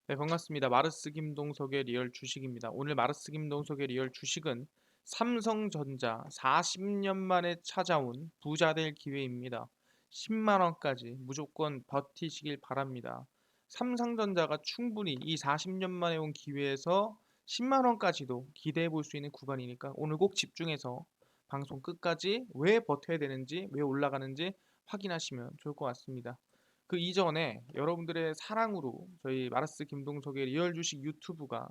네, 반갑습니다. 마르스 김동석의 리얼 주식입니다. 오늘 마르스 김동석의 리얼 주식은 삼성전자 40년 만에 찾아온 부자 될 기회입니다. 10만 원까지 무조건 버티시길 바랍니다. 삼성전자가 충분히 이 40년 만에 온 기회에서 10만 원까지도 기대해 볼 수 있는 구간이니까 오늘 꼭 집중해서 방송 끝까지 왜 버텨야 되는지, 왜 올라가는지 확인하시면 좋을 것 같습니다. 그 이전에 여러분들의 사랑으로 저희 마르스 김동석의 리얼 주식 유튜브가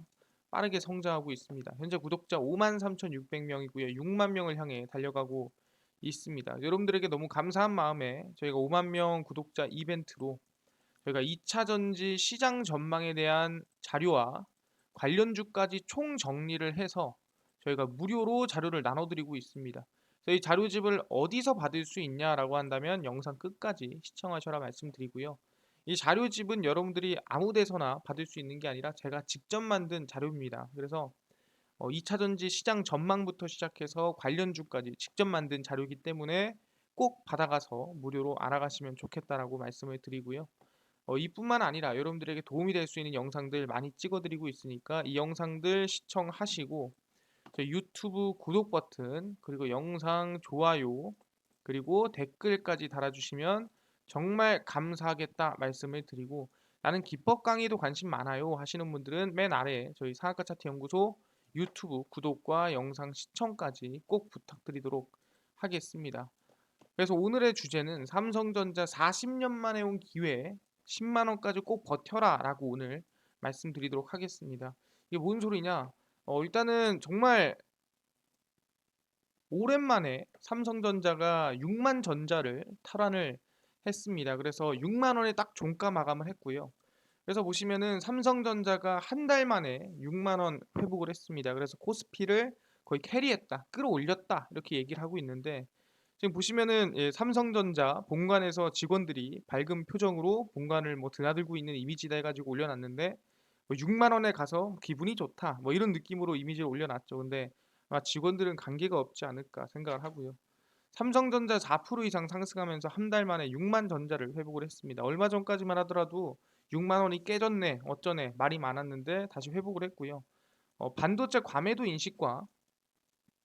빠르게 성장하고 있습니다. 현재 구독자 53,600명이고요. 6만 명을 향해 달려가고 있습니다. 여러분들에게 너무 감사한 마음에 저희가 5만 명 구독자 이벤트로 저희가 2차 전지 시장 전망에 대한 자료와 관련주까지 총 정리를 해서 저희가 무료로 자료를 나눠드리고 있습니다. 저희 자료집을 어디서 받을 수 있냐라고 한다면 영상 끝까지 시청하셔라 말씀드리고요. 이 자료집은 여러분들이 아무 데서나 받을 수 있는 게 아니라 제가 직접 만든 자료입니다. 그래서 2차 전지 시장 전망부터 시작해서 관련주까지 직접 만든 자료이기 때문에 꼭 받아가서 무료로 알아가시면 좋겠다라고 말씀을 드리고요. 이뿐만 아니라 여러분들에게 도움이 될 수 있는 영상들 많이 찍어드리고 있으니까 이 영상들 시청하시고 저희 유튜브 구독 버튼 그리고 영상 좋아요 그리고 댓글까지 달아주시면 정말 감사하겠다 말씀을 드리고 나는 기법 강의도 관심 많아요 하시는 분들은 맨 아래 저희 상한가 차트 연구소 유튜브 구독과 영상 시청까지 꼭 부탁드리도록 하겠습니다. 그래서 오늘의 주제는 삼성전자 40년 만에 온 기회 10만 원까지 꼭 버텨라 라고 오늘 말씀드리도록 하겠습니다. 이게 뭔 소리냐? 일단은 정말 오랜만에 삼성전자가 6만 전자를 탈환을 했습니다. 그래서 6만 원에 딱 종가 마감을 했고요. 그래서 보시면은 삼성전자가 한 달 만에 6만 원 회복을 했습니다. 그래서 코스피를 거의 캐리했다, 끌어올렸다 이렇게 얘기를 하고 있는데 지금 보시면은 삼성전자 본관에서 직원들이 밝은 표정으로 본관을 뭐 드나들고 있는 이미지다 해가지고 올려놨는데 뭐 6만 원에 가서 기분이 좋다 뭐 이런 느낌으로 이미지를 올려놨죠. 근데 직원들은 관계가 없지 않을까 생각을 하고요. 삼성전자 4% 이상 상승하면서 한 달 만에 6만 전자를 회복을 했습니다. 얼마 전까지만 하더라도 6만 원이 깨졌네 어쩌네 말이 많았는데 다시 회복을 했고요. 반도체 과매도 인식과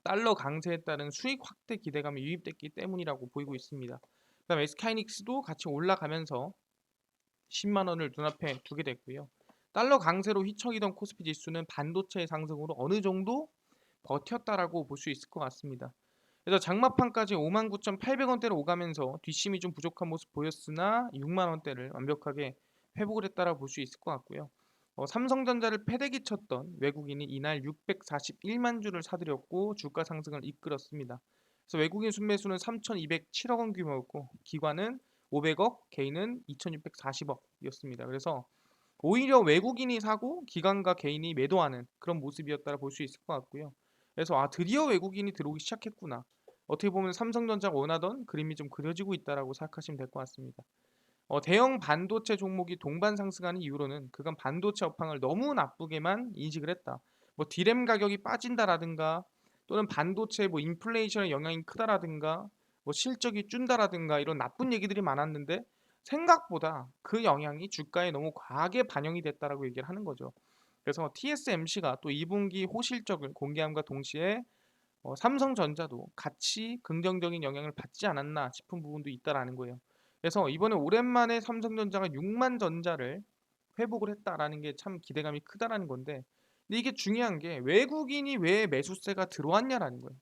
달러 강세에 따른 수익 확대 기대감이 유입됐기 때문이라고 보이고 있습니다. 그다음 SK하이닉스도 같이 올라가면서 10만 원을 눈앞에 두게 됐고요. 달러 강세로 휘청이던 코스피 지수는 반도체의 상승으로 어느 정도 버텼다라고 볼 수 있을 것 같습니다. 그래서 장마판까지 59,800원대로 오가면서 뒷심이 좀 부족한 모습 보였으나 6만 원대를 완벽하게 회복을 했다라고 볼 수 있을 것 같고요. 삼성전자를 패대기 쳤던 외국인이 이날 641만 주를 사들였고 주가 상승을 이끌었습니다. 그래서 외국인 순매수는 3,207억 원 규모였고 기관은 500억, 개인은 2,640억이었습니다. 그래서 오히려 외국인이 사고 기관과 개인이 매도하는 그런 모습이었다고 볼 수 있을 것 같고요. 그래서 드디어 외국인이 들어오기 시작했구나. 어떻게 보면 삼성전자가 원하던 그림이 좀 그려지고 있다라고 생각하시면 될 것 같습니다. 대형 반도체 종목이 동반 상승하는 이유로는 그간 반도체 업황을 너무 나쁘게만 인식을 했다. 뭐 디램 가격이 빠진다라든가 또는 반도체 뭐 인플레이션의 영향이 크다라든가 뭐 실적이 준다라든가 이런 나쁜 얘기들이 많았는데 생각보다 그 영향이 주가에 너무 과하게 반영이 됐다라고 얘기를 하는 거죠. 그래서 TSMC가 또 2분기 호실적을 공개함과 동시에 삼성전자도 같이 긍정적인 영향을 받지 않았나 싶은 부분도 있다라는 거예요. 그래서 이번에 오랜만에 삼성전자가 6만 전자를 회복을 했다라는 게 참 기대감이 크다라는 건데 근데 이게 중요한 게 외국인이 왜 매수세가 들어왔냐라는 거예요.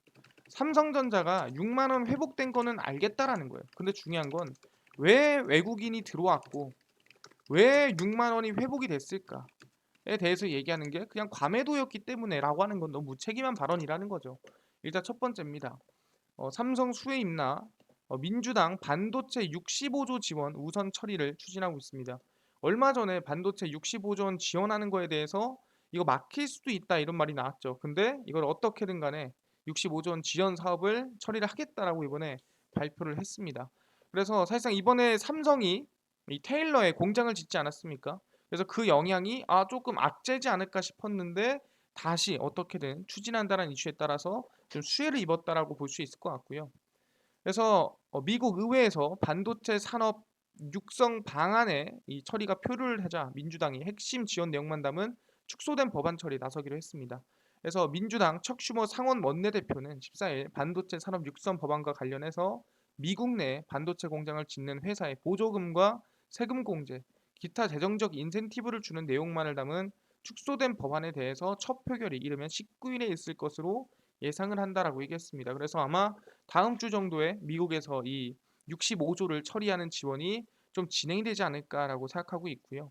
삼성전자가 6만 원 회복된 거는 알겠다라는 거예요. 근데 중요한 건 왜 외국인이 들어왔고 왜 6만 원이 회복이 됐을까에 대해서 얘기하는 게 그냥 과매도였기 때문에라고 하는 건 너무 무책임한 발언이라는 거죠. 일단 첫 번째입니다. 삼성 수혜입나 민주당 반도체 65조 지원 우선 처리를 추진하고 있습니다. 얼마 전에 반도체 65조 원 지원하는 거에 대해서 이거 막힐 수도 있다 이런 말이 나왔죠. 근데 이걸 어떻게든 간에 65조 원 지원 사업을 처리를 하겠다라고 이번에 발표를 했습니다. 그래서 사실상 이번에 삼성이 이 테일러에 공장을 짓지 않았습니까? 그래서 그 영향이 조금 악재지 않을까 싶었는데 다시 어떻게든 추진한다는 이슈에 따라서 좀 수혜를 입었다라고 볼 수 있을 것 같고요. 그래서 미국 의회에서 반도체 산업 육성 방안에 이 처리가 표류를 하자 민주당이 핵심 지원 내용만 담은 축소된 법안 처리에 나서기로 했습니다. 그래서 민주당 척 슈머 상원 원내대표는 14일 반도체 산업 육성 법안과 관련해서 미국 내 반도체 공장을 짓는 회사의 보조금과 세금 공제, 기타 재정적 인센티브를 주는 내용만을 담은 축소된 법안에 대해서 첫 표결이 이르면 19일에 있을 것으로 예상을 한다라고 얘기했습니다. 그래서 아마 다음 주 정도에 미국에서 이 65조를 처리하는 지원이 좀 진행이 되지 않을까라고 생각하고 있고요.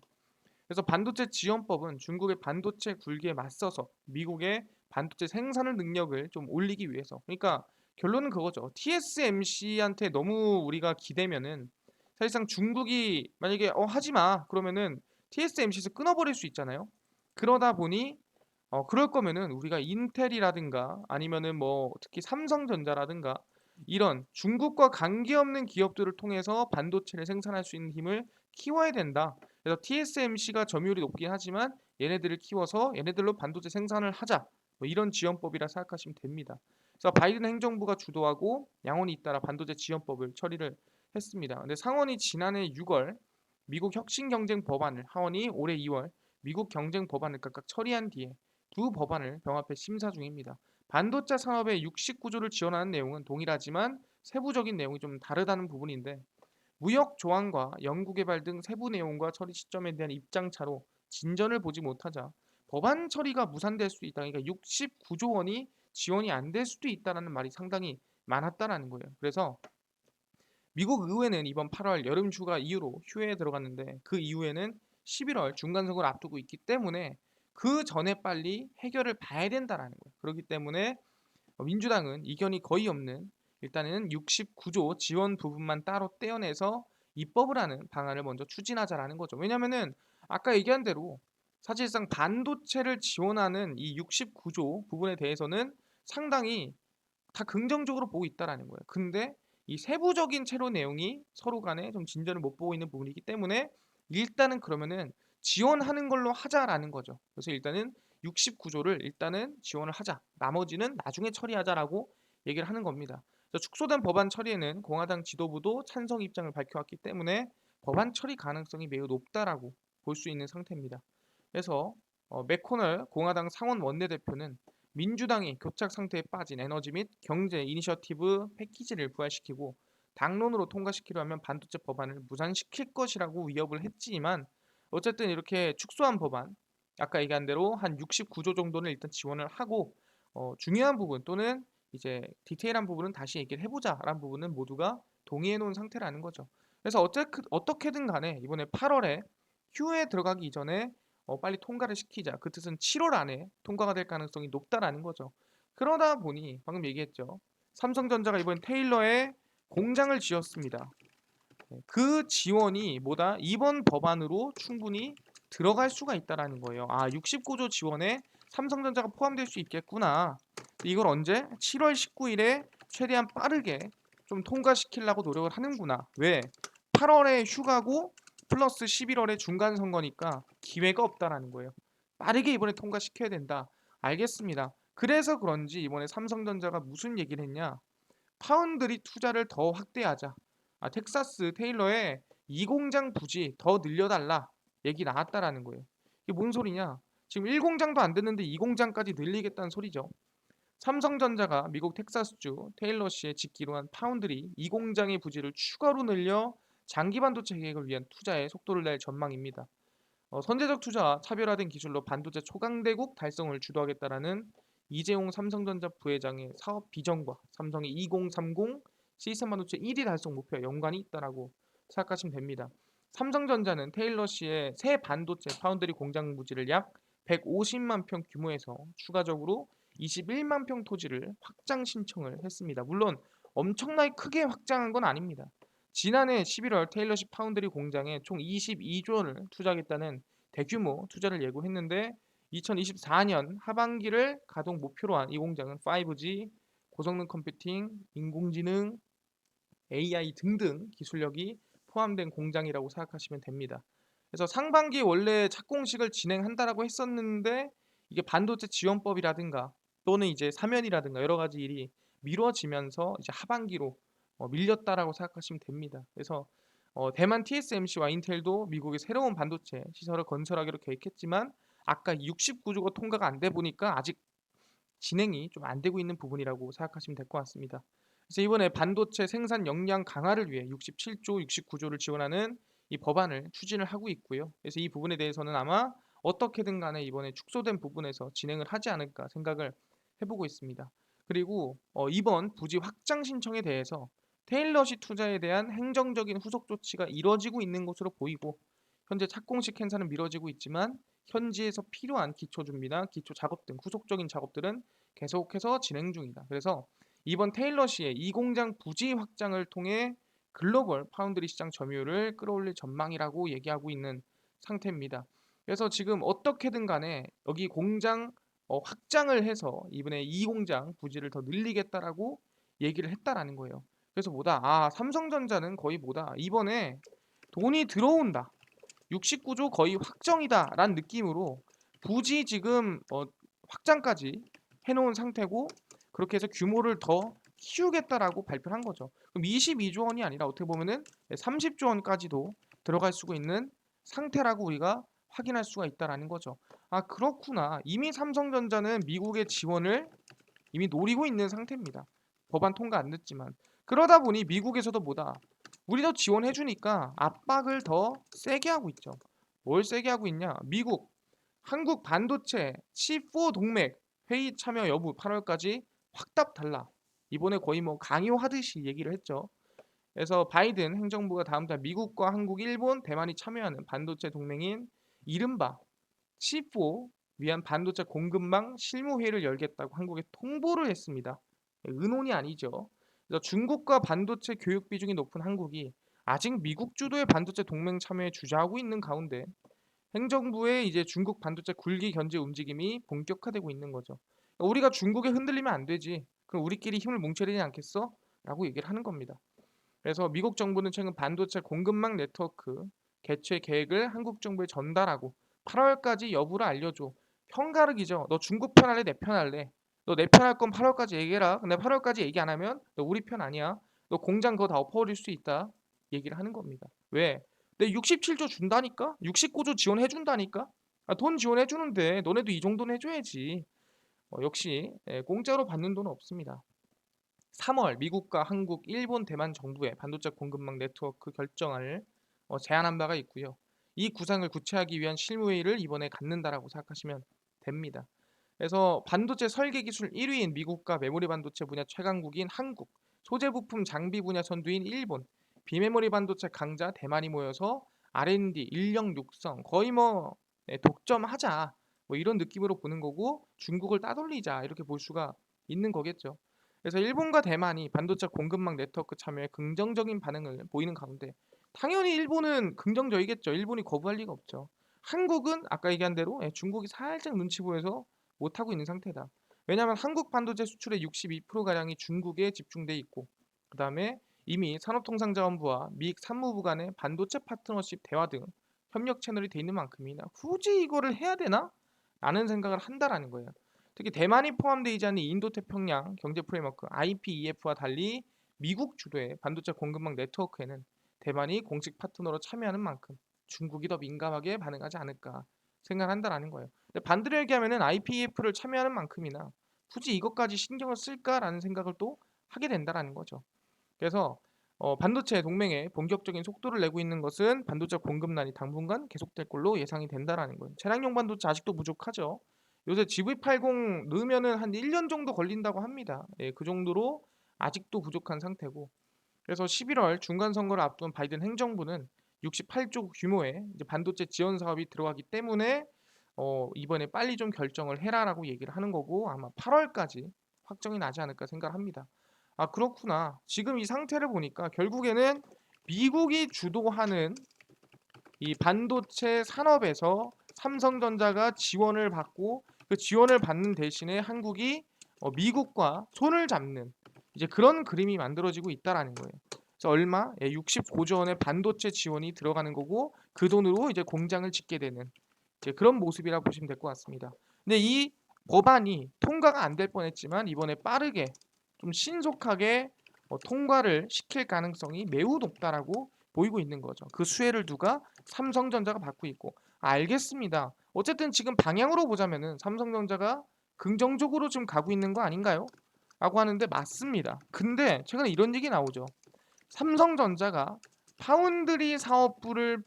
그래서 반도체 지원법은 중국의 반도체 굴기에 맞서서 미국의 반도체 생산 능력을 좀 올리기 위해서. 그러니까 결론은 그거죠. TSMC한테 너무 우리가 기대면은 사실상 중국이 만약에 하지 마 그러면은 TSMC에서 끊어버릴 수 있잖아요. 그러다 보니 그럴 거면은 우리가 인텔이라든가 아니면은 뭐 특히 삼성전자라든가 이런 중국과 관계없는 기업들을 통해서 반도체를 생산할 수 있는 힘을 키워야 된다. 그래서 TSMC가 점유율이 높긴 하지만 얘네들을 키워서 얘네들로 반도체 생산을 하자. 뭐 이런 지원법이라 생각하시면 됩니다. 그래서 바이든 행정부가 주도하고 양원이 잇따라 반도체 지원법을 처리를 했습니다. 근데 상원이 지난해 6월 미국 혁신 경쟁 법안을, 하원이 올해 2월 미국 경쟁 법안을 각각 처리한 뒤에 두 법안을 병합해 심사 중입니다. 반도체 산업의 69조를 지원하는 내용은 동일하지만 세부적인 내용이 좀 다르다는 부분인데 무역 조항과 연구개발 등 세부 내용과 처리 시점에 대한 입장 차로 진전을 보지 못하자 법안 처리가 무산될 수도 있다. 그러니까 69조 원이 지원이 안 될 수도 있다라는 말이 상당히 많았다라는 거예요. 그래서 미국 의회는 이번 8월 여름 휴가 이후로 휴회에 들어갔는데 그 이후에는 11월 중간선거를 앞두고 있기 때문에 그 전에 빨리 해결을 봐야 된다라는 거예요. 그렇기 때문에 민주당은 이견이 거의 없는 일단은 69조 지원 부분만 따로 떼어내서 입법을 하는 방안을 먼저 추진하자라는 거죠. 왜냐면은 아까 얘기한 대로 사실상 반도체를 지원하는 이 69조 부분에 대해서는 상당히 다 긍정적으로 보고 있다라는 거예요. 근데 이 세부적인 채로 내용이 서로 간에 좀 진전을 못 보고 있는 부분이기 때문에 일단은 그러면은 지원하는 걸로 하자라는 거죠. 그래서 일단은 69조를 일단은 지원을 하자. 나머지는 나중에 처리하자라고 얘기를 하는 겁니다. 그래서 축소된 법안 처리에는 공화당 지도부도 찬성 입장을 밝혀왔기 때문에 법안 처리 가능성이 매우 높다라고 볼 수 있는 상태입니다. 그래서 맥코널 공화당 상원 원내대표는 민주당이 교착 상태에 빠진 에너지 및 경제 이니셔티브 패키지를 부활시키고 당론으로 통과시키려 하면 반도체 법안을 무산시킬 것이라고 위협을 했지만 어쨌든 이렇게 축소한 법안 아까 얘기한 대로 한 69조 정도는 일단 지원을 하고 중요한 부분 또는 이제 디테일한 부분은 다시 얘기를 해보자라는 부분은 모두가 동의해 놓은 상태라는 거죠. 그래서 어떻게든 간에 이번에 8월에 휴회에 들어가기 이전에 빨리 통과를 시키자. 그 뜻은 7월 안에 통과가 될 가능성이 높다라는 거죠. 그러다 보니 방금 얘기했죠. 삼성전자가 이번 테일러에 공장을 지었습니다. 그 지원이 뭐다? 이번 법안으로 충분히 들어갈 수가 있다라는 거예요. 아, 69조 지원에 삼성전자가 포함될 수 있겠구나. 이걸 언제? 7월 19일에 최대한 빠르게 좀 통과시키려고 노력을 하는구나. 왜? 8월에 휴가고 플러스 11월에 중간 선거니까 기회가 없다라는 거예요. 빠르게 이번에 통과시켜야 된다. 알겠습니다. 그래서 그런지 이번에 삼성전자가 무슨 얘기를 했냐? 파운드리 투자를 더 확대하자. 텍사스 테일러에 이 공장 부지 더 늘려달라 얘기 나왔다라는 거예요. 이게 뭔 소리냐? 지금 1공장도 안 됐는데 2공장까지 늘리겠다는 소리죠. 삼성전자가 미국 텍사스주 테일러시에 짓기로 한 파운드리 2공장의 부지를 추가로 늘려 장기 반도체 계획을 위한 투자에 속도를 낼 전망입니다. 선제적 투자와 차별화된 기술로 반도체 초강대국 달성을 주도하겠다라는 이재용 삼성전자 부회장의 사업 비전과 삼성의 2030 시스템 반도체 1위 달성 목표와 연관이 있다라고 생각하시면 됩니다. 삼성전자는 테일러시의 새 반도체 파운드리 공장 부지를 약 150만 평 규모에서 추가적으로 21만 평 토지를 확장 신청을 했습니다. 물론 엄청나게 크게 확장한 건 아닙니다. 지난해 11월 테일러시 파운드리 공장에 총 22조 원을 투자하겠다는 대규모 투자를 예고했는데 2024년 하반기를 가동 목표로 한 이 공장은 5G, 고성능 컴퓨팅, 인공지능, AI 등등 기술력이 포함된 공장이라고 생각하시면 됩니다. 그래서 상반기 원래 착공식을 진행한다라고 했었는데 이게 반도체 지원법이라든가 또는 이제 사면이라든가 여러 가지 일이 미뤄지면서 이제 하반기로 밀렸다라고 생각하시면 됩니다. 그래서 대만 TSMC와 인텔도 미국의 새로운 반도체 시설을 건설하기로 계획했지만 아까 69조가 통과가 안 돼 보니까 아직 진행이 좀 안 되고 있는 부분이라고 생각하시면 될 것 같습니다. 그래서 이번에 반도체 생산 역량 강화를 위해 67조, 69조를 지원하는 이 법안을 추진을 하고 있고요. 그래서 이 부분에 대해서는 아마 어떻게든 간에 이번에 축소된 부분에서 진행을 하지 않을까 생각을 해보고 있습니다. 그리고 이번 부지 확장 신청에 대해서 테일러시 투자에 대한 행정적인 후속 조치가 이뤄지고 있는 것으로 보이고 현재 착공식 행사는 미뤄지고 있지만 현지에서 필요한 기초 준비나 기초 작업 등 후속적인 작업들은 계속해서 진행 중이다. 그래서 이번 테일러시의 이 공장 부지 확장을 통해 글로벌 파운드리 시장 점유율을 끌어올릴 전망이라고 얘기하고 있는 상태입니다. 그래서 지금 어떻게든 간에 여기 공장 확장을 해서 이번에 이 공장 부지를 더 늘리겠다라고 얘기를 했다라는 거예요. 그래서 삼성전자는 거의 이번에 돈이 들어온다. 69조 거의 확정이다라는 느낌으로 부지 지금 확장까지 해놓은 상태고 그렇게 해서 규모를 더 키우겠다라고 발표를 한 거죠. 그럼 22조 원이 아니라 어떻게 보면은 30조 원까지도 들어갈 수가 있는 상태라고 우리가 확인할 수가 있다라는 거죠. 아 그렇구나. 이미 삼성전자는 미국의 지원을 이미 노리고 있는 상태입니다. 법안 통과 안 됐지만 그러다 보니 미국에서도 우리도 지원해 주니까 압박을 더 세게 하고 있죠. 뭘 세게 하고 있냐? 미국, 한국 반도체 C4 동맹 회의 참여 여부 8월까지 확답 달라. 이번에 거의 강요하듯이 얘기를 했죠. 그래서 바이든 행정부가 다음 달 미국과 한국, 일본, 대만이 참여하는 반도체 동맹인 이른바 C4 위한 반도체 공급망 실무회의를 열겠다고 한국에 통보를 했습니다. 의논이 아니죠. 그래서 중국과 반도체 교육 비중이 높은 한국이 아직 미국 주도의 반도체 동맹 참여에 주저하고 있는 가운데 행정부의 이제 중국 반도체 굴기 견제 움직임이 본격화되고 있는 거죠. 우리가 중국에 흔들리면 안 되지. 그럼 우리끼리 힘을 뭉쳐야 되지 않겠어? 라고 얘기를 하는 겁니다. 그래서 미국 정부는 최근 반도체 공급망 네트워크 개최 계획을 한국 정부에 전달하고 8월까지 여부를 알려줘. 편가르기죠. 너 중국 편 할래? 내 편 할래? 너 내 편 할 건 8월까지 얘기해라. 근데 8월까지 얘기 안 하면 너 우리 편 아니야. 너 공장 그거 다 엎어버릴 수 있다. 얘기를 하는 겁니다. 왜? 내 67조 준다니까? 69조 지원해 준다니까? 아, 돈 지원해 주는데 너네도 이 정도는 해줘야지. 역시 공짜로 받는 돈은 없습니다. 3월 미국과 한국, 일본, 대만 정부의 반도체 공급망 네트워크 결정안을 제안한 바가 있고요. 이 구상을 구체화하기 위한 실무회의를 이번에 갖는다라고 생각하시면 됩니다. 그래서 반도체 설계 기술 1위인 미국과 메모리 반도체 분야 최강국인 한국, 소재 부품 장비 분야 선두인 일본, 비메모리 반도체 강자 대만이 모여서 R&D, 인력 육성 거의 독점하자 이런 느낌으로 보는 거고 중국을 따돌리자 이렇게 볼 수가 있는 거겠죠. 그래서 일본과 대만이 반도체 공급망 네트워크 참여에 긍정적인 반응을 보이는 가운데 당연히 일본은 긍정적이겠죠. 일본이 거부할 리가 없죠. 한국은 아까 얘기한 대로 중국이 살짝 눈치 보여서 못하고 있는 상태다. 왜냐하면 한국 반도체 수출의 62%가량이 중국에 집중돼 있고 그 다음에 이미 산업통상자원부와 미 산무부 간의 반도체 파트너십 대화 등 협력 채널이 돼 있는 만큼이나 굳이 이거를 해야 되나? 라는 생각을 한다라는 거예요. 특히 대만이 포함되어 있지 않는 인도태평양 경제 프레임워크 IPEF와 달리 미국 주도의 반도체 공급망 네트워크에는 대만이 공식 파트너로 참여하는 만큼 중국이 더 민감하게 반응하지 않을까 생각한다라는 거예요. 근데 반대로 얘기하면은 IPEF를 참여하는 만큼이나 굳이 이것까지 신경을 쓸까라는 생각을 또 하게 된다라는 거죠. 그래서 반도체 동맹에 본격적인 속도를 내고 있는 것은 반도체 공급난이 당분간 계속될 걸로 예상이 된다라는 거예요. 차량용 반도체 아직도 부족하죠. 요새 GV80 넣으면은 한 1년 정도 걸린다고 합니다. 예, 그 정도로 아직도 부족한 상태고. 그래서 11월 중간 선거를 앞둔 바이든 행정부는 68조 규모의 이제 반도체 지원 사업이 들어가기 때문에 이번에 빨리 좀 결정을 해라라고 얘기를 하는 거고 아마 8월까지 확정이 나지 않을까 생각합니다. 아 그렇구나. 지금 이 상태를 보니까 결국에는 미국이 주도하는 이 반도체 산업에서 삼성전자가 지원을 받고 그 지원을 받는 대신에 한국이 미국과 손을 잡는 이제 그런 그림이 만들어지고 있다라는 거예요. 그래서 얼마? 65조 원의 반도체 지원이 들어가는 거고 그 돈으로 이제 공장을 짓게 되는 이제 그런 모습이라 보시면 될 것 같습니다. 근데 이 법안이 통과가 안 될 뻔했지만 이번에 빠르게 좀 신속하게 통과를 시킬 가능성이 매우 높다라고 보이고 있는 거죠. 그 수혜를 누가? 삼성전자가 받고 있고. 알겠습니다. 어쨌든 지금 방향으로 보자면은 삼성전자가 긍정적으로 좀 가고 있는 거 아닌가요? 라고 하는데 맞습니다. 근데 최근에 이런 얘기 나오죠. 삼성전자가 파운드리 사업부를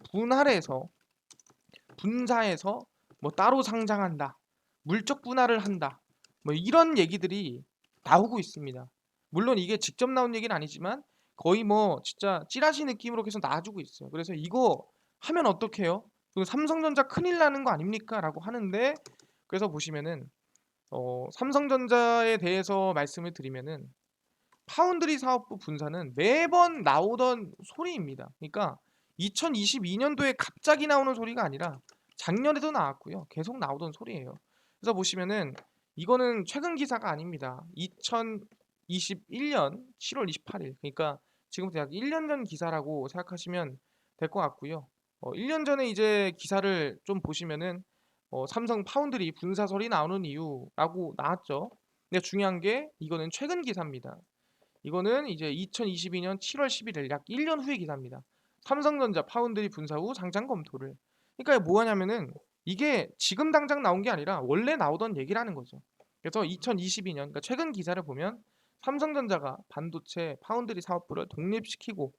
분사해서 뭐 따로 상장한다. 물적 분할을 한다. 뭐 이런 얘기들이 나오고 있습니다. 물론 이게 직접 나온 얘기는 아니지만 거의 뭐 진짜 찌라시 느낌으로 계속 나와주고 있어요. 그래서 이거 하면 어떡해요? 이거 삼성전자 큰일 나는 거 아닙니까? 라고 하는데 그래서 보시면은 삼성전자에 대해서 말씀을 드리면은 파운드리 사업부 분사는 매번 나오던 소리입니다. 그러니까 2022년도에 갑자기 나오는 소리가 아니라 작년에도 나왔고요. 계속 나오던 소리예요. 그래서 보시면은 이거는 최근 기사가 아닙니다. 2021년 7월 28일. 그러니까 지금부터 약 1년 전 기사라고 생각하시면 될 것 같고요. 1년 전에 이제 기사를 좀 보시면은 삼성 파운드리 분사설이 나오는 이유라고 나왔죠. 근데 중요한 게 이거는 최근 기사입니다. 이거는 이제 2022년 7월 11일 약 1년 후의 기사입니다. 삼성전자 파운드리 분사 후 상장 검토를. 그러니까 뭐 하냐면은 이게 지금 당장 나온 게 아니라 원래 나오던 얘기라는 거죠. 그래서 2022년 그러니까 최근 기사를 보면 삼성전자가 반도체 파운드리 사업부를 독립시키고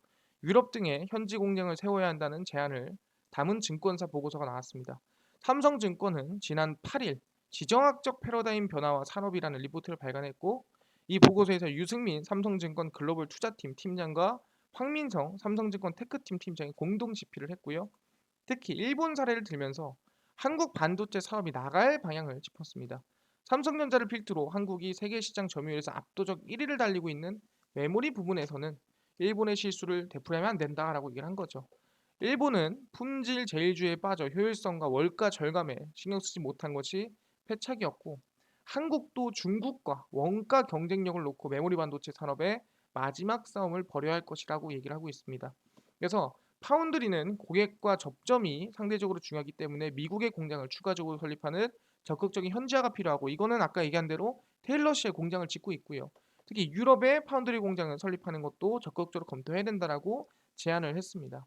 유럽 등에 현지 공장을 세워야 한다는 제안을 담은 증권사 보고서가 나왔습니다. 삼성증권은 지난 8일 지정학적 패러다임 변화와 산업이라는 리포트를 발간했고 이 보고서에서 유승민 삼성증권 글로벌 투자팀 팀장과 황민성 삼성증권 테크팀 팀장이 공동 집필을 했고요. 특히 일본 사례를 들면서 한국 반도체 사업이 나갈 방향을 짚었습니다. 삼성전자를 필두로 한국이 세계 시장 점유율에서 압도적 1위를 달리고 있는 메모리 부분에서는 일본의 실수를 되풀이하면 안 된다라고 얘기를 한 거죠. 일본은 품질 제일주의에 빠져 효율성과 원가 절감에 신경 쓰지 못한 것이 패착이었고 한국도 중국과 원가 경쟁력을 놓고 메모리 반도체 산업의 마지막 싸움을 벌여야 할 것이라고 얘기를 하고 있습니다. 그래서 파운드리는 고객과 접점이 상대적으로 중요하기 때문에 미국의 공장을 추가적으로 설립하는 적극적인 현지화가 필요하고 이거는 아까 얘기한 대로 테일러시의 공장을 짓고 있고요. 특히 유럽의 파운드리 공장을 설립하는 것도 적극적으로 검토해야 된다라고 제안을 했습니다.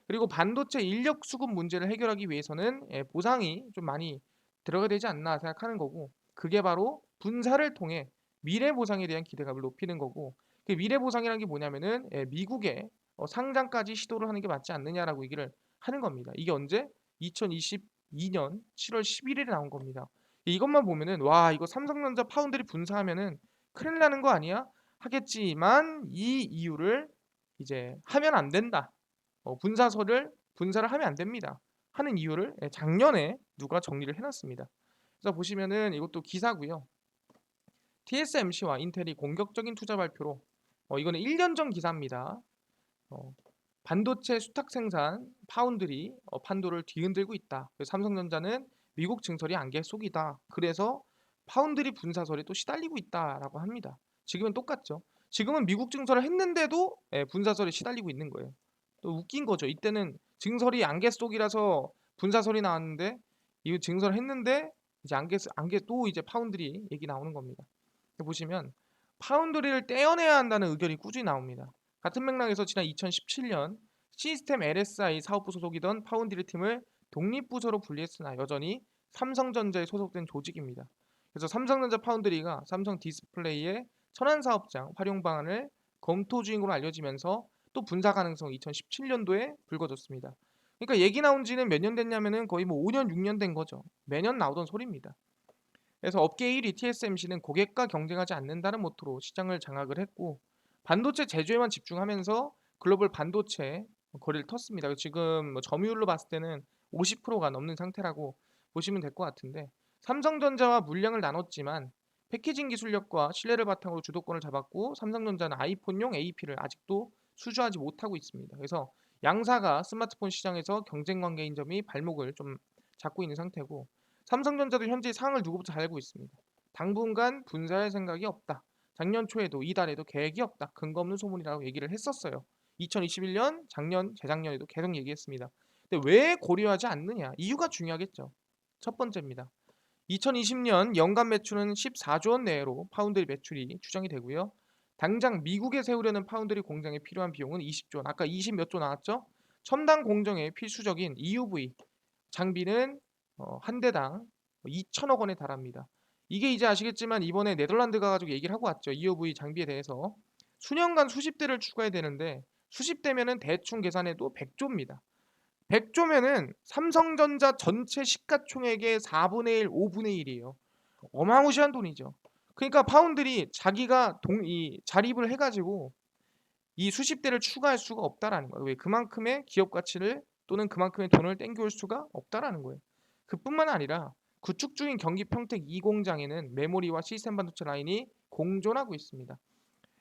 그리고 반도체 인력 수급 문제를 해결하기 위해서는 보상이 좀 많이 들어가야 되지 않나 생각하는 거고 그게 바로 분사를 통해 미래 보상에 대한 기대감을 높이는 거고 그 미래 보상이라는 게 뭐냐면은 미국의 상장까지 시도를 하는 게 맞지 않느냐라고 얘기를 하는 겁니다. 이게 언제? 2022년 7월 11일에 나온 겁니다. 이것만 보면은 와 이거 삼성전자 파운드리 분사하면은 큰일 나는 거 아니야? 하겠지만 이 이유를 이제 하면 안 된다. 분사를 하면 안 됩니다. 하는 이유를 작년에 누가 정리를 해놨습니다. 그래서 보시면은 이것도 기사고요. TSMC와 인텔이 공격적인 투자 발표로 이거는 1년 전 기사입니다. 어, 반도체 수탁 생산 파운드리 판도를 뒤흔들고 있다. 그래서 삼성전자는 미국 증설이 안개 속이다. 그래서 파운드리 분사설에 또 시달리고 있다라고 합니다. 지금은 똑같죠. 지금은 미국 증설을 했는데도 분사설에 시달리고 있는 거예요. 또 웃긴 거죠. 이때는 증설이 안개 속이라서 분사설이 나왔는데 이 증설을 했는데 이제 안개 또 이제 파운드리 얘기 나오는 겁니다. 보시면 파운드리를 떼어내야 한다는 의견이 꾸준히 나옵니다. 같은 맥락에서 지난 2017년 시스템 LSI 사업부 소속이던 파운드리 팀을 독립부서로 분리했으나 여전히 삼성전자에 소속된 조직입니다. 그래서 삼성전자 파운드리가 삼성 디스플레이의 천안 사업장 활용 방안을 검토 중으로 알려지면서 또 분사 가능성이 2017년도에 불거졌습니다. 그러니까 얘기 나온 지는 몇 년 됐냐면은 거의 뭐 5년, 6년 된 거죠. 매년 나오던 소리입니다. 그래서 업계 1위 TSMC는 고객과 경쟁하지 않는다는 모토로 시장을 장악을 했고 반도체 제조에만 집중하면서 글로벌 반도체 거리를 텄습니다. 지금 뭐 점유율로 봤을 때는 50%가 넘는 상태라고 보시면 될 것 같은데 삼성전자와 물량을 나눴지만 패키징 기술력과 신뢰를 바탕으로 주도권을 잡았고 삼성전자는 아이폰용 AP를 아직도 수주하지 못하고 있습니다. 그래서 양사가 스마트폰 시장에서 경쟁 관계인 점이 발목을 좀 잡고 있는 상태고 삼성전자도 현재 상황을 누구부터 잘 알고 있습니다. 당분간 분사할 생각이 없다. 작년 초에도 이달에도 계획이 없다. 근거 없는 소문이라고 얘기를 했었어요. 2021년, 작년, 재작년에도 계속 얘기했습니다. 근데 왜 고려하지 않느냐? 이유가 중요하겠죠. 첫 번째입니다. 2020년 연간 매출은 14조 원 내외로 파운드리 매출이 추정이 되고요. 당장 미국에 세우려는 파운드리 공장에 필요한 비용은 20조 원. 아까 20 몇 조 나왔죠? 첨단 공정에 필수적인 EUV 장비는 한 대당 2천억 원에 달합니다. 이게 이제 아시겠지만 이번에 네덜란드 가가지고 얘기를 하고 왔죠. EUV 장비에 대해서 수년간 수십 대를 추가해야 되는데 수십 대면은 대충 계산해도 100조입니다. 100조면은 삼성전자 전체 시가총액의 4분의 1, 5분의 1이에요. 어마무시한 돈이죠. 그러니까 파운드리 자기가 이 자립을 해가지고 이 수십 대를 추가할 수가 없다라는 거예요. 왜? 그만큼의 기업 가치를 또는 그만큼의 돈을 땡겨올 수가 없다라는 거예요. 그뿐만 아니라 구축 중인 경기 평택 2공장에는 메모리와 시스템 반도체 라인이 공존하고 있습니다.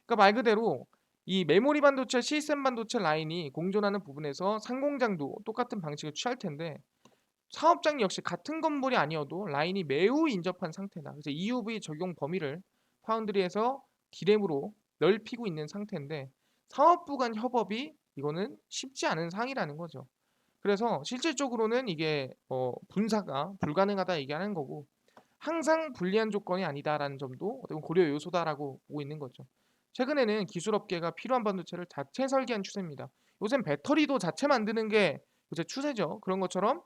그러니까 말 그대로 이 메모리 반도체, 시스템 반도체 라인이 공존하는 부분에서 상공장도 똑같은 방식을 취할 텐데 사업장 역시 같은 건물이 아니어도 라인이 매우 인접한 상태다. 그래서 EUV 적용 범위를 파운드리에서 D램으로 넓히고 있는 상태인데 사업부 간 협업이 이거는 쉽지 않은 상이라는 거죠. 그래서 실질적으로는 이게 분사가 불가능하다 얘기하는 거고 항상 불리한 조건이 아니다라는 점도 어떤 고려 요소다라고 보고 있는 거죠. 최근에는 기술업계가 필요한 반도체를 자체 설계한 추세입니다. 요즘 배터리도 자체 만드는 게 요새 추세죠. 그런 것처럼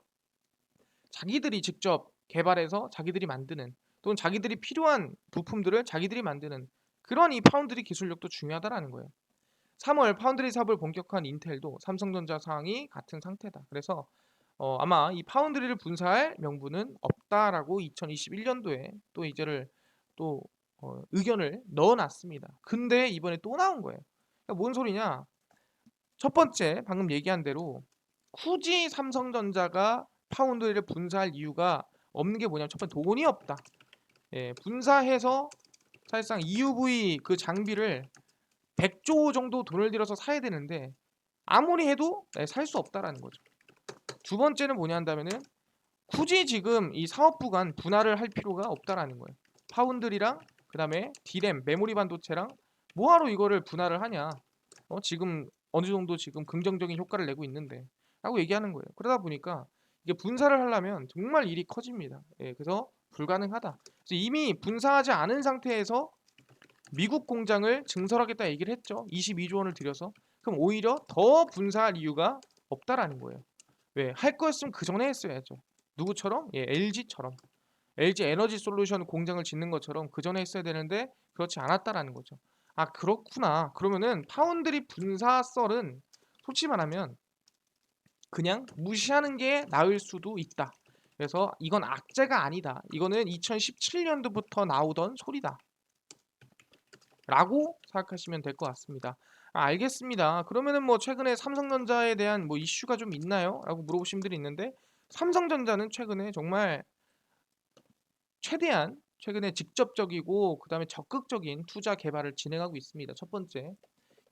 자기들이 직접 개발해서 자기들이 만드는 또는 자기들이 필요한 부품들을 자기들이 만드는 그런 이 파운드리 기술력도 중요하다라는 거예요. 3월 파운드리 사업을 본격화한 인텔도 삼성전자 상황이 같은 상태다. 그래서 아마 이 파운드리를 분사할 명분은 없다라고 2021년도에 또 이제를 또 의견을 넣어놨습니다. 근데 이번에 또 나온 거예요. 그러니까 뭔 소리냐? 첫 번째 방금 얘기한 대로 굳이 삼성전자가 파운드리를 분사할 이유가 없는 게 뭐냐면 첫 번째 돈이 없다. 예, 분사해서 사실상 EUV 그 장비를 100조 정도 돈을 들여서 사야 되는데 아무리 해도 살 수 없다라는 거죠. 두 번째는 뭐냐 한다면은 굳이 지금 이 사업부 간 분할을 할 필요가 없다라는 거예요. 파운드리랑 그다음에 D램 메모리 반도체랑 뭐하러 이거를 분할을 하냐? 지금 어느 정도 지금 긍정적인 효과를 내고 있는데 라고 얘기하는 거예요. 그러다 보니까 이게 분사를 하려면 정말 일이 커집니다. 예, 그래서 불가능하다. 그래서 이미 분사하지 않은 상태에서 미국 공장을 증설하겠다 얘기를 했죠. 22조 원을 들여서. 그럼 오히려 더 분사할 이유가 없다라는 거예요. 왜? 할 거였으면 그 전에 했어야죠. 누구처럼? 예, LG처럼. LG 에너지 솔루션 공장을 짓는 것처럼 그 전에 했어야 되는데 그렇지 않았다라는 거죠. 아, 그렇구나. 그러면은 파운드리 분사 썰은 솔직히 말하면 그냥 무시하는 게 나을 수도 있다. 그래서 이건 악재가 아니다. 이거는 2017년도부터 나오던 소리다. 라고 생각하시면 될 것 같습니다. 아, 알겠습니다. 그러면은 뭐 최근에 삼성전자에 대한 뭐 이슈가 좀 있나요? 라고 물어보신 분들이 있는데 삼성전자는 최근에 정말 최대한 최근에 직접적이고 그다음에 적극적인 투자 개발을 진행하고 있습니다. 첫 번째,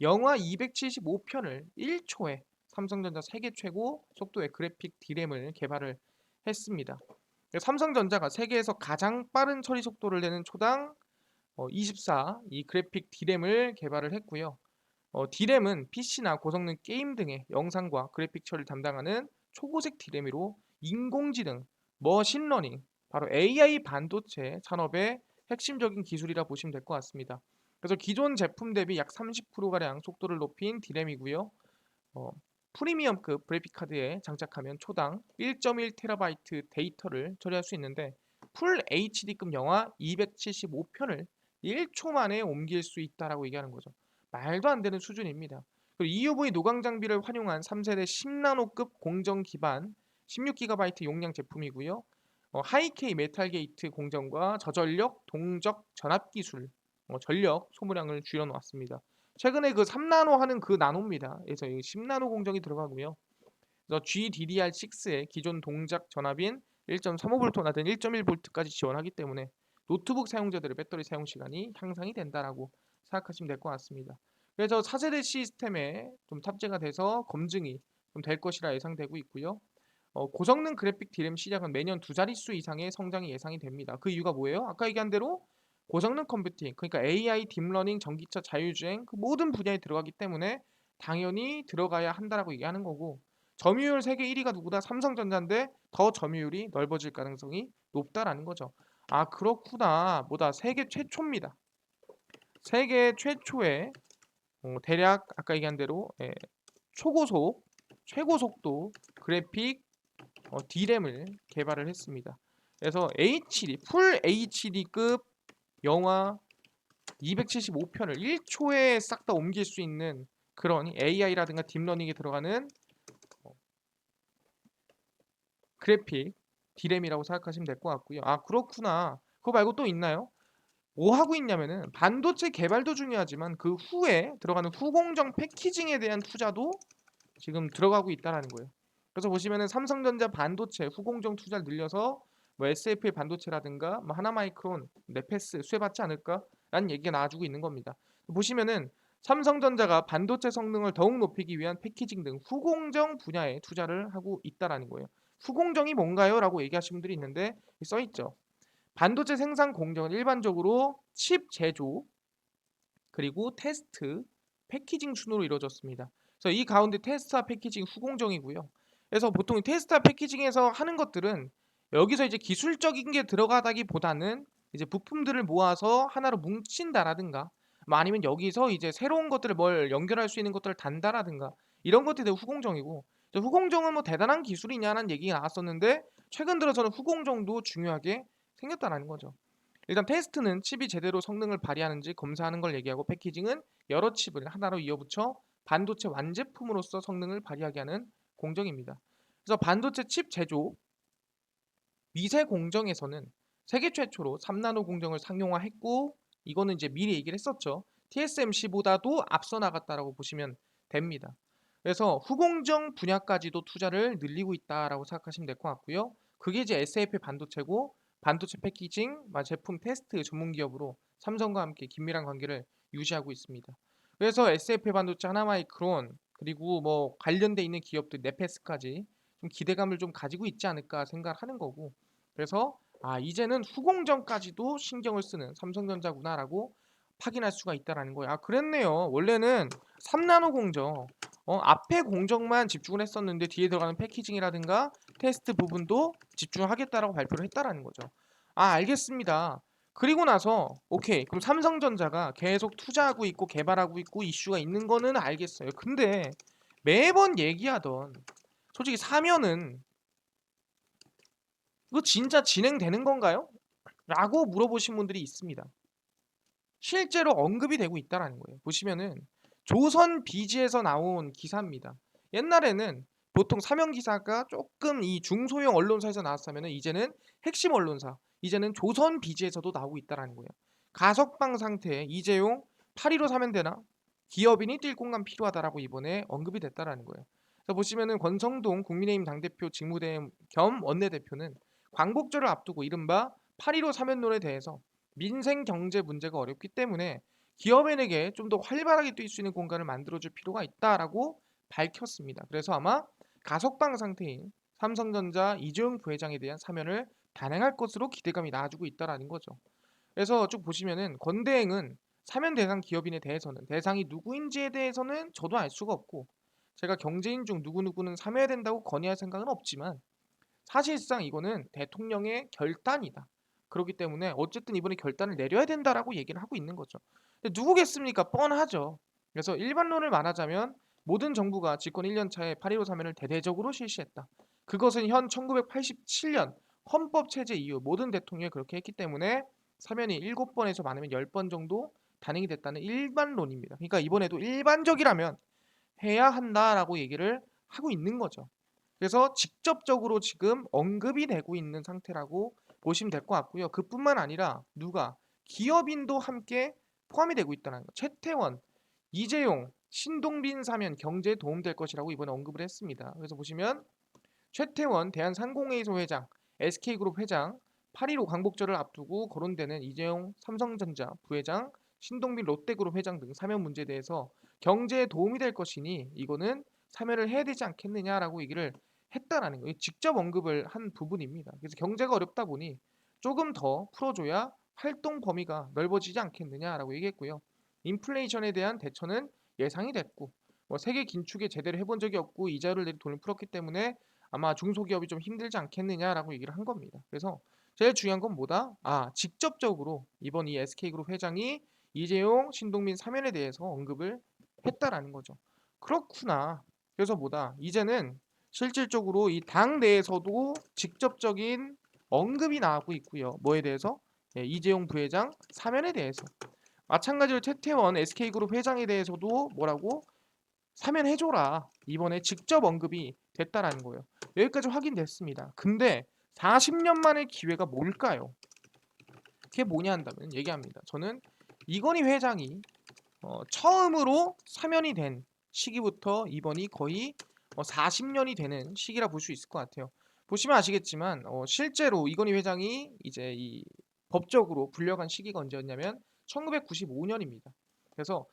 영화 275편을 1초에 삼성전자 세계 최고 속도의 그래픽 D램을 개발을 했습니다. 삼성전자가 세계에서 가장 빠른 처리 속도를 내는 초당 24 이 그래픽 D램을 개발을 했고요. D램은 PC나 고성능 게임 등의 영상과 그래픽 처리를 담당하는 초고색 D램으로 인공지능, 머신러닝, 바로 AI 반도체 산업의 핵심적인 기술이라 보시면 될 것 같습니다. 그래서 기존 제품 대비 약 30%가량 속도를 높인 D램이고요. 프리미엄급 그래픽 카드에 장착하면 초당 1.1TB 데이터를 처리할 수 있는데 풀 HD급 영화 275편을 1초 만에 옮길 수 있다라고 얘기하는 거죠. 말도 안 되는 수준입니다. 그리고 EUV 노광 장비를 활용한 3세대 10나노급 공정 기반 16GB 용량 제품이고요. 하이K 메탈 게이트 공정과 저전력 동적 전압 기술, 전력 소모량을 줄여놓았습니다. 최근에 그 3나노 하는 그 나노입니다. 그래서 10나노 공정이 들어가고요. 그래서 GDDR6의 기존 동작 전압인 1.35V나 든 1.1V까지 지원하기 때문에 노트북 사용자들의 배터리 사용 시간이 향상이 된다라고 생각하시면 될 것 같습니다. 그래서 4세대 시스템에 좀 탑재가 돼서 검증이 좀 될 것이라 예상되고 있고요. 고성능 그래픽 D램 시장은 매년 두 자릿수 이상의 성장이 예상이 됩니다. 그 이유가 뭐예요? 아까 얘기한 대로 고성능 컴퓨팅, 그러니까 AI, 딥러닝, 전기차, 자율주행 그 모든 분야에 들어가기 때문에 당연히 들어가야 한다라고 얘기하는 거고 점유율 세계 1위가 누구다? 삼성전자인데 더 점유율이 넓어질 가능성이 높다라는 거죠. 아, 그렇구나. 뭐다 세계 최초입니다. 세계 최초의 대략 아까 얘기한 대로 초고속, 최고속도 그래픽 D램을 개발을 했습니다. 그래서 HD, 풀 HD급 영화 275편을 1초에 싹 다 옮길 수 있는 그런 AI라든가 딥러닝에 들어가는 그래픽 D램이라고 생각하시면 될 것 같고요. 아 그렇구나. 그거 말고 또 있나요? 뭐 하고 있냐면은 반도체 개발도 중요하지만 그 후에 들어가는 후공정 패키징에 대한 투자도 지금 들어가고 있다라는 거예요. 그래서 보시면은 삼성전자 반도체 후공정 투자를 늘려서 뭐 SF의 반도체라든가 뭐 하나마이크론, 네페스 수혜받지 않을까라는 얘기가 나와주고 있는 겁니다. 보시면은 삼성전자가 반도체 성능을 더욱 높이기 위한 패키징 등 후공정 분야에 투자를 하고 있다라는 거예요. 후공정이 뭔가요? 라고 얘기하시는 분들이 있는데 써 있죠. 반도체 생산 공정은 일반적으로 칩 제조 그리고 테스트, 패키징 순으로 이루어졌습니다. 그래서 이 가운데 테스트와 패키징 후공정이고요. 그래서 보통 테스트와 패키징에서 하는 것들은 여기서 이제 기술적인 게 들어가다기보다는 이제 부품들을 모아서 하나로 뭉친다라든가 뭐 아니면 여기서 이제 새로운 것들을 뭘 연결할 수 있는 것들을 단다라든가 이런 것들이 대부분 후공정이고 후공정은 뭐 대단한 기술이냐는 얘기가 나왔었는데 최근 들어서는 후공정도 중요하게 생겼다는 거죠. 일단 테스트는 칩이 제대로 성능을 발휘하는지 검사하는 걸 얘기하고 패키징은 여러 칩을 하나로 이어붙여 반도체 완제품으로서 성능을 발휘하게 하는 공정입니다. 그래서 반도체 칩 제조 미세 공정에서는 세계 최초로 3나노 공정을 상용화했고 이거는 이제 미리 얘기를 했었죠. TSMC보다도 앞서 나갔다라고 보시면 됩니다. 그래서 후공정 분야까지도 투자를 늘리고 있다라고 생각하시면 될 것 같고요. 그게 이제 SAP 반도체고 반도체 패키징, 제품 테스트 전문 기업으로 삼성과 함께 긴밀한 관계를 유지하고 있습니다. 그래서 SAP 반도체, 하나마이크론 그리고 뭐 관련돼 있는 기업들 네페스까지 좀 기대감을 좀 가지고 있지 않을까 생각하는 거고. 그래서 이제는 후공정까지도 신경을 쓰는 삼성전자구나라고 확인할 수가 있다라는 거예요. 아 그랬네요. 원래는 3나노 공정 앞에 공정만 집중을 했었는데 뒤에 들어가는 패키징이라든가 테스트 부분도 집중하겠다라고 발표를 했다라는 거죠. 아 알겠습니다. 그리고 나서 오케이 그럼 삼성전자가 계속 투자하고 있고 개발하고 있고 이슈가 있는 거는 알겠어요. 근데 매번 얘기하던 솔직히 사면은 이거 진짜 진행되는 건가요? 라고 물어보신 분들이 있습니다. 실제로 언급이 되고 있다라는 거예요. 보시면은 조선 비지에서 나온 기사입니다. 옛날에는 보통 사면 기사가 조금 이 중소형 언론사에서 나왔으면은 이제는 핵심 언론사, 이제는 조선 비지에서도 나오고 있다라는 거예요. 가석방 상태에 이재용 8.15 사면 되나? 기업인이 뛸 공간 필요하다라고 이번에 언급이 됐다라는 거예요. 그래서 보시면은 권성동 국민의힘 당대표 직무대행 겸 원내대표는 광복절을 앞두고 이른바 8.15 사면론에 대해서 민생 경제 문제가 어렵기 때문에 기업인에게 좀 더 활발하게 뛸 수 있는 공간을 만들어줄 필요가 있다라고 밝혔습니다. 그래서 아마 가석방 상태인 삼성전자 이재용 부회장에 대한 사면을 단행할 것으로 기대감이 나아지고 있다라는 거죠. 그래서 쭉 보시면은 건대행은 사면 대상 기업인에 대해서는 대상이 누구인지에 대해서는 저도 알 수가 없고 제가 경제인 중 누구누구는 사면해야 된다고 건의할 생각은 없지만 사실상 이거는 대통령의 결단이다. 그렇기 때문에 어쨌든 이번에 결단을 내려야 된다라고 얘기를 하고 있는 거죠. 근데 누구겠습니까? 뻔하죠. 그래서 일반론을 말하자면 모든 정부가 집권 1년 차에 8.15 사면을 대대적으로 실시했다. 그것은 현 1987년 헌법 체제 이후 모든 대통령이 그렇게 했기 때문에 사면이 7번에서 많으면 10번 정도 단행이 됐다는 일반론입니다. 그러니까 이번에도 일반적이라면 해야 한다라고 얘기를 하고 있는 거죠. 그래서 직접적으로 지금 언급이 되고 있는 상태라고 보시면 될 것 같고요. 그뿐만 아니라 누가 기업인도 함께 포함이 되고 있다는 거. 최태원, 이재용, 신동빈 사면 경제에 도움될 것이라고 이번에 언급을 했습니다. 그래서 보시면 최태원 대한상공회의소 회장, SK그룹 회장, 8.15 광복절을 앞두고 거론되는 이재용 삼성전자 부회장, 신동빈 롯데그룹 회장 등 사면 문제에 대해서 경제에 도움이 될 것이니 이거는 사면을 해야 되지 않겠느냐라고 얘기를 했다라는 거예요. 직접 언급을 한 부분입니다. 그래서 경제가 어렵다 보니 조금 더 풀어줘야 활동 범위가 넓어지지 않겠느냐라고 얘기했고요. 인플레이션에 대한 대처는 예상이 됐고 뭐 세계 긴축에 제대로 해본 적이 없고 이자를 내리 돈을 풀었기 때문에 아마 중소기업이 좀 힘들지 않겠느냐라고 얘기를 한 겁니다. 그래서 제일 중요한 건 뭐다? 직접적으로 이번 이 SK그룹 회장이 이재용, 신동민 사면에 대해서 언급을 했다라는 거죠. 그렇구나. 그래서 뭐다? 이제는 실질적으로 이 당 내에서도 직접적인 언급이 나오고 있고요. 뭐에 대해서? 예, 이재용 부회장 사면에 대해서. 마찬가지로 최태원 SK그룹 회장에 대해서도 뭐라고? 사면해줘라. 이번에 직접 언급이 됐다라는 거예요. 여기까지 확인됐습니다. 근데 40년 만의 기회가 뭘까요? 그게 뭐냐 한다면 얘기합니다. 저는 이건희 회장이 처음으로 사면이 된 시기부터 이번이 거의 40년이 되는 시기라 볼 수 있을 것 같아요. 보시면 아시겠지만 실제로 이건희 회장이 이제 이 법적으로 불려간 시기가 언제였냐면 1995년입니다. 그래서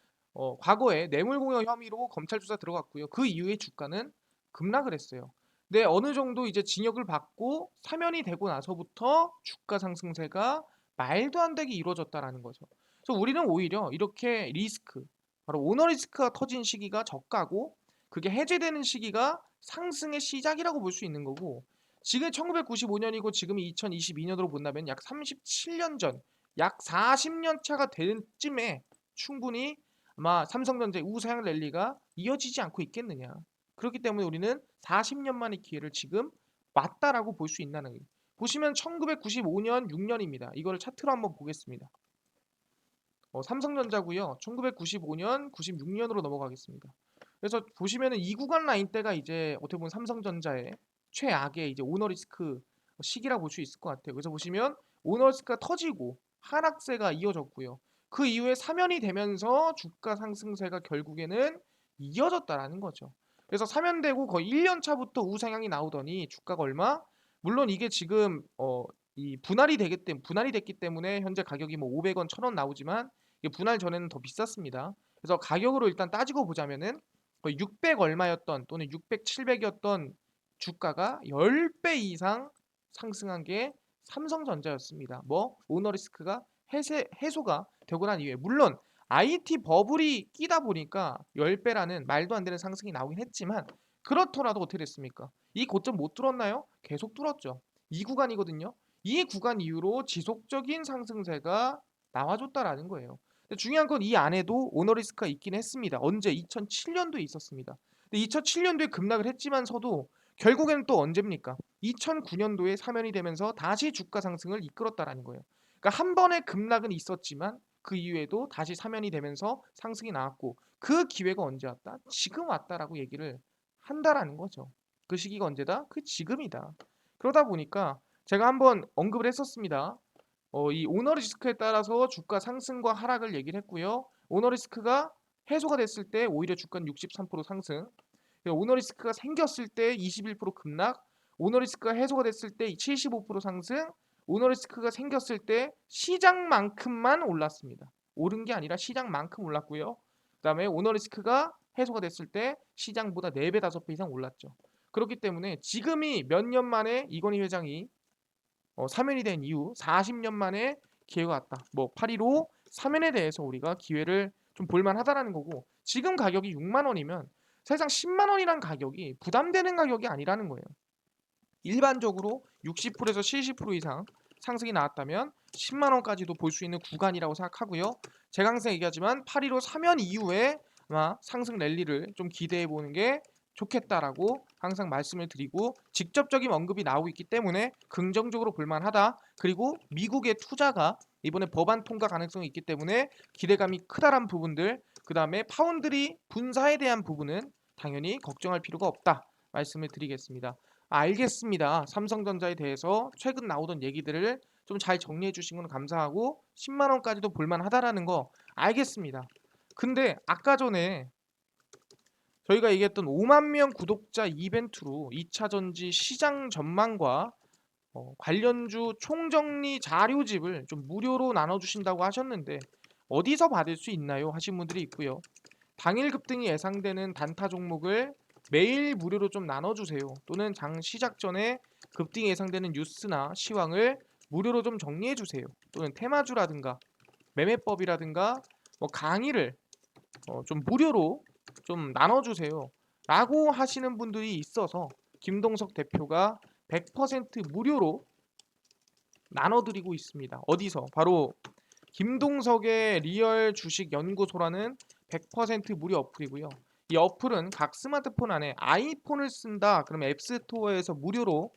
과거에 뇌물공여 혐의로 검찰 조사 들어갔고요. 그 이후에 주가는 급락을 했어요. 근데 어느 정도 이제 징역을 받고 사면이 되고 나서부터 주가 상승세가 말도 안 되게 이루어졌다라는 거죠. 그래서 우리는 오히려 이렇게 리스크, 바로 오너 리스크가 터진 시기가 저가고 그게 해제되는 시기가 상승의 시작이라고 볼 수 있는 거고, 지금 1995년이고 지금이 2022년으로 본다면 약 37년 전, 약 40년 차가 될 쯤에 충분히 아마 삼성전자의 우상 랠리가 이어지지 않고 있겠느냐. 그렇기 때문에 우리는 40년 만의 기회를 지금 맞다라고 볼 수 있다는 거예요. 보시면 1995년 6년입니다. 이거를 차트로 한번 보겠습니다. 삼성전자고요. 1995년, 96년으로 넘어가겠습니다. 그래서 보시면은 이 구간 라인 대가 이제 어떻게 보면 삼성전자의 최악의 이제 오너 리스크 시기라고 볼 수 있을 것 같아요. 그래서 보시면 오너 리스크가 터지고 하락세가 이어졌고요. 그 이후에 사면이 되면서 주가 상승세가 결국에는 이어졌다라는 거죠. 그래서 사면되고 거의 1년 차부터 우상향이 나오더니 주가가 얼마? 물론 이게 지금 이 분할이 됐기 때문에 현재 가격이 뭐 500원, 1000원 나오지만 이게 분할 전에는 더 비쌌습니다. 그래서 가격으로 일단 따지고 보자면은 거의 600 얼마였던 또는 600, 700이었던 주가가 10배 이상 상승한 게 삼성전자였습니다. 뭐 오너 리스크가 해소가 되고 난 이후에 물론 IT 버블이 끼다 보니까 10배라는 말도 안 되는 상승이 나오긴 했지만 그렇더라도 어떻게 됐습니까? 이 고점 못 뚫었나요? 계속 뚫었죠. 이 구간이거든요. 이 구간 이후로 지속적인 상승세가 나와줬다라는 거예요. 근데 중요한 건 이 안에도 오너 리스크가 있긴 했습니다. 언제? 2007년도에 있었습니다. 근데 2007년도에 급락을 했지만서도 결국에는 또 언제입니까? 2009년도에 사면이 되면서 다시 주가 상승을 이끌었다라는 거예요. 그러니까 한 번의 급락은 있었지만 그 이후에도 다시 사면이 되면서 상승이 나왔고 그 기회가 언제 왔다? 지금 왔다라고 얘기를 한다라는 거죠. 그 시기가 언제다? 그 지금이다. 그러다 보니까 제가 한번 언급을 했었습니다. 이 오너 리스크에 따라서 주가 상승과 하락을 얘기를 했고요. 오너 리스크가 해소가 됐을 때 오히려 주가는 63% 상승, 오너 리스크가 생겼을 때 21% 급락, 오너 리스크가 해소가 됐을 때 75% 상승, 오너 리스크가 생겼을 때 시장만큼만 올랐습니다. 오른 게 아니라 시장만큼 올랐고요. 그다음에 오너 리스크가 해소가 됐을 때 시장보다 4배, 5배 이상 올랐죠. 그렇기 때문에 지금이 몇 년 만에 이건희 회장이 사면이 된 이후 40년 만에 기회가 왔다. 뭐 8.15 사면에 대해서 우리가 기회를 좀 볼만하다라는 거고, 지금 가격이 6만 원이면 사실상 10만 원이란 가격이 부담되는 가격이 아니라는 거예요. 일반적으로 60%에서 70% 이상 상승이 나왔다면 10만 원까지도 볼 수 있는 구간이라고 생각하고요. 제가 항상 얘기하지만 8.15 사면 이후에 아마 상승 랠리를 좀 기대해 보는 게 좋겠다라고 항상 말씀을 드리고, 직접적인 언급이 나오고 있기 때문에 긍정적으로 볼만하다. 그리고 미국의 투자가 이번에 법안 통과 가능성이 있기 때문에 기대감이 크다란 부분들, 그 다음에 파운드리 분사에 대한 부분은 당연히 걱정할 필요가 없다 말씀을 드리겠습니다. 알겠습니다. 삼성전자에 대해서 최근 나오던 얘기들을 좀 잘 정리해 주신 건 감사하고 10만 원까지도 볼만하다라는 거 알겠습니다. 근데 아까 전에 저희가 얘기했던 5만 명 구독자 이벤트로 2차 전지 시장 전망과 관련주 총정리 자료집을 좀 무료로 나눠주신다고 하셨는데 어디서 받을 수 있나요? 하신 분들이 있고요. 당일 급등이 예상되는 단타 종목을 매일 무료로 좀 나눠주세요. 또는 장 시작 전에 급등이 예상되는 뉴스나 시황을 무료로 좀 정리해주세요. 또는 테마주라든가 매매법이라든가 뭐 강의를 좀 무료로 좀 나눠주세요 라고 하시는 분들이 있어서 김동석 대표가 100% 무료로 나눠드리고 있습니다. 어디서? 바로 김동석의 리얼 주식 연구소라는 100% 무료 어플이고요. 이 어플은 각 스마트폰 안에 아이폰을 쓴다 그러면 앱스토어에서 무료로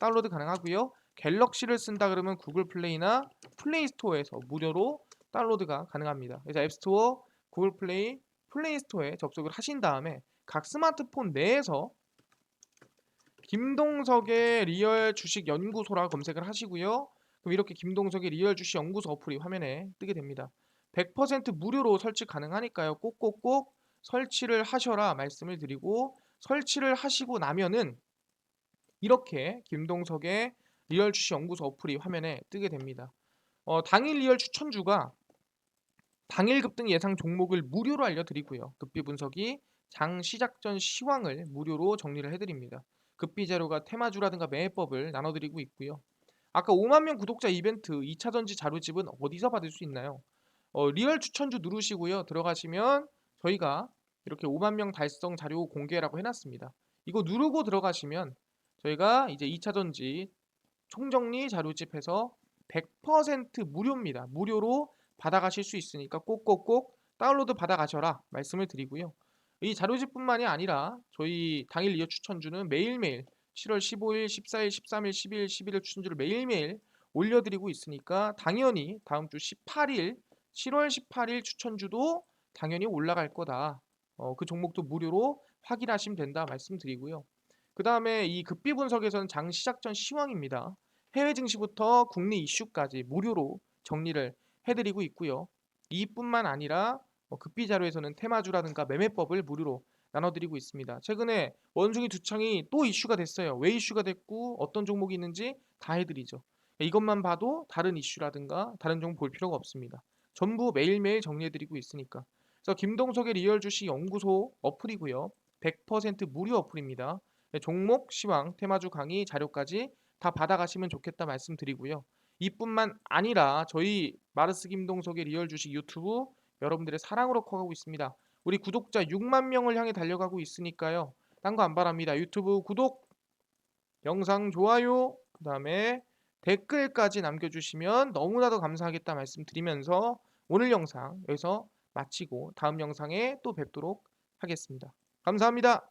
다운로드 가능하고요. 갤럭시를 쓴다 그러면 구글 플레이나 플레이 스토어에서 무료로 다운로드가 가능합니다. 그래서 앱스토어, 구글 플레이, 플레이 스토어에 접속을 하신 다음에 각 스마트폰 내에서 김동석의 리얼 주식 연구소라 검색을 하시고요. 그럼 이렇게 김동석의 리얼 주식 연구소 어플이 화면에 뜨게 됩니다. 100% 무료로 설치 가능하니까요. 꼭꼭꼭 설치를 하셔라 말씀을 드리고, 설치를 하시고 나면은 이렇게 김동석의 리얼 주식 연구소 어플이 화면에 뜨게 됩니다. 당일 리얼 추천주가 당일 급등 예상 종목을 무료로 알려드리고요. 급비 분석이 장 시작 전 시황을 무료로 정리를 해드립니다. 급비 자료가 테마주라든가 매매법을 나눠드리고 있고요. 아까 5만 명 구독자 이벤트 2차 전지 자료집은 어디서 받을 수 있나요? 리얼 추천주 누르시고요. 들어가시면 저희가 이렇게 5만 명 달성 자료 공개라고 해놨습니다. 이거 누르고 들어가시면 저희가 이제 2차 전지 총정리 자료집해서 100% 무료입니다. 무료로 받아가실 수 있으니까 꼭꼭꼭 다운로드 받아가셔라 말씀을 드리고요. 이 자료집뿐만이 아니라 저희 당일 리어 추천주는 매일매일 7월 15일, 14일, 13일, 12일, 11일 추천주를 매일매일 올려드리고 있으니까 당연히 다음 주 18일, 7월 18일 추천주도 당연히 올라갈 거다. 그 종목도 무료로 확인하시면 된다 말씀드리고요. 그 다음에 이 급비 분석에서는 장 시작 전 시황입니다. 해외 증시부터 국내 이슈까지 무료로 정리를 해드리고 있고요. 이뿐만 아니라 급비 자료에서는 테마주라든가 매매법을 무료로 나눠드리고 있습니다. 최근에 원숭이 두창이 또 이슈가 됐어요. 왜 이슈가 됐고 어떤 종목이 있는지 다 해드리죠. 이것만 봐도 다른 이슈라든가 다른 종목 볼 필요가 없습니다. 전부 매일매일 정리해드리고 있으니까. 그래서 김동석의 리얼 주식 연구소 어플이고요. 100% 무료 어플입니다. 종목, 시황, 테마주 강의 자료까지 다 받아가시면 좋겠다 말씀드리고요. 이뿐만 아니라 저희 마르스 김동석의 리얼 주식 유튜브 여러분들의 사랑으로 커가고 있습니다. 우리 구독자 6만 명을 향해 달려가고 있으니까요. 딴 거 안 바랍니다. 유튜브 구독, 영상 좋아요, 그 다음에 댓글까지 남겨주시면 너무나도 감사하겠다 말씀드리면서 오늘 영상 여기서 마치고 다음 영상에 또 뵙도록 하겠습니다. 감사합니다.